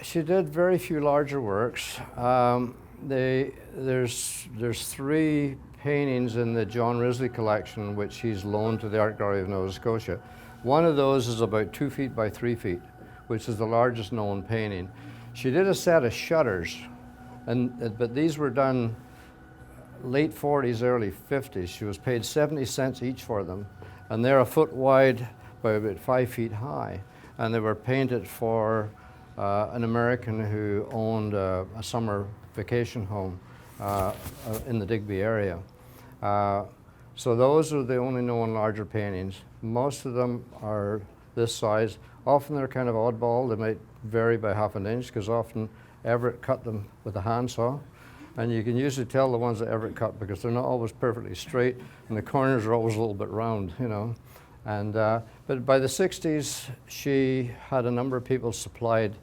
She did very few larger works. There's 3 paintings in the John Risley collection which he's loaned to the Art Gallery of Nova Scotia. One of those is about 2 feet by 3 feet, which is the largest known painting. She did a set of shutters, but these were done late 40s, early 50s. She was paid 70 cents each for them, and they're a foot wide by about 5 feet high. And they were painted for an American who owned a summer vacation home in the Digby area. So those are the only known larger paintings. Most of them are this size. Often they're kind of oddball. They might vary by ½ an inch, because often Everett cut them with a handsaw. And you can usually tell the ones that Everett cut because they're not always perfectly straight, and the corners are always a little bit round, you know. And, but by the 60s, she had a number of people supplied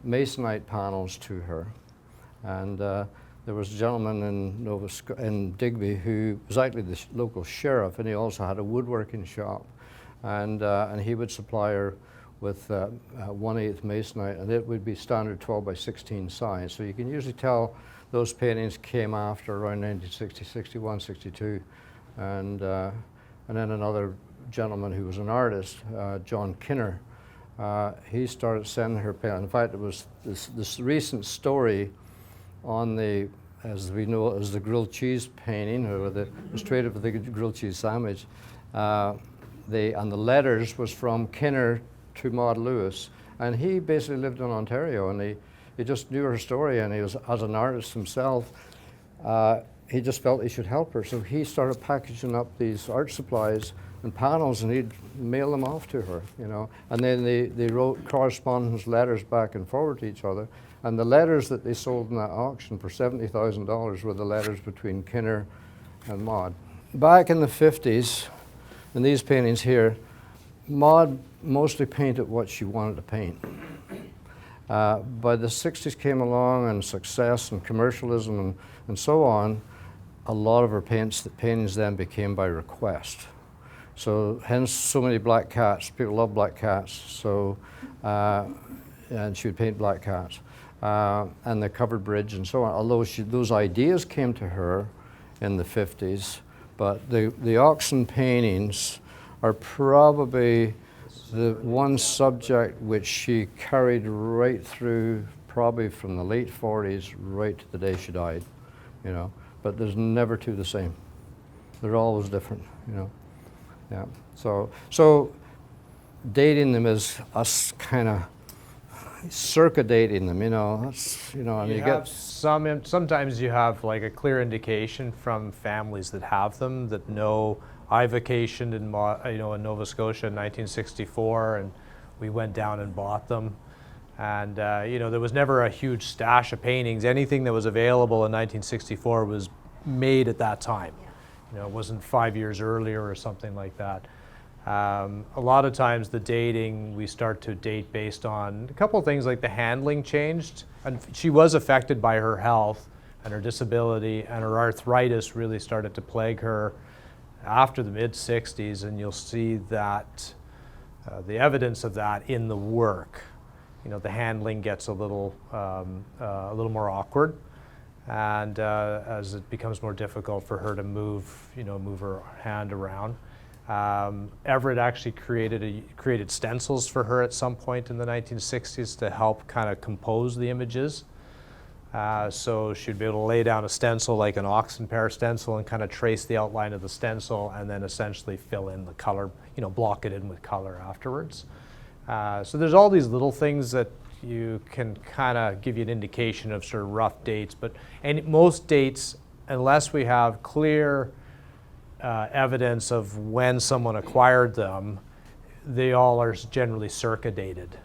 masonite panels to her. And there was a gentleman in Digby who was actually the local sheriff, and he also had a woodworking shop. And he would supply her with 1/8 masonite, and it would be standard 12 by 16 size. So you can usually tell those paintings came after around 1960, 61, 62. And then another gentleman who was an artist, John Kinner, he started sending her paintings. In fact, it was this recent story on the, as we know, as the grilled cheese painting, or the illustrated with the grilled cheese sandwich. And the letters was from Kinner to Maud Lewis, and he basically lived in Ontario, and he just knew her story, and he was, as an artist himself, he just felt he should help her. So he started packaging up these art supplies and panels, and he'd mail them off to her, you know. And then they wrote correspondence letters back and forward to each other. And the letters that they sold in that auction for $70,000 were the letters between Kinner and Maud. Back in the 50s, in these paintings here, Maud mostly painted what she wanted to paint. By the 60s came along, and success and commercialism and so on, a lot of her paintings then became by request. So hence so many black cats. People love black cats, so, and she would paint black cats. And the covered bridge and so on, although those ideas came to her in the 50s, but the auction paintings are probably the one subject which she carried right through, probably from the late 40s right to the day she died, you know. But there's never two the same. They're always different, you know. Yeah. So dating them is us kind of circa dating them, you know. That's, you know, and you get sometimes you have like a clear indication from families that have them, that know. I vacationed in in Nova Scotia in 1964, and we went down and bought them. And you know, there was never a huge stash of paintings. Anything that was available in 1964 was made at that time. Yeah. You know, it wasn't 5 years earlier or something like that. A lot of times the dating, we start to date based on a couple of things, like the handling changed. And she was affected by her health and her disability, and her arthritis really started to plague her after the mid-60s, and you'll see that the evidence of that in the work. You know, the handling gets a little more awkward, and as it becomes more difficult for her to move her hand around. Everett actually created stencils for her at some point in the 1960s to help kind of compose the images. So she'd be able to lay down a stencil, like an oxen pear stencil, and kind of trace the outline of the stencil, and then essentially fill in the color, you know, block it in with color afterwards. So there's all these little things that you can kind of give you an indication of sort of rough dates, and most dates, unless we have clear evidence of when someone acquired them, they all are generally circa dated.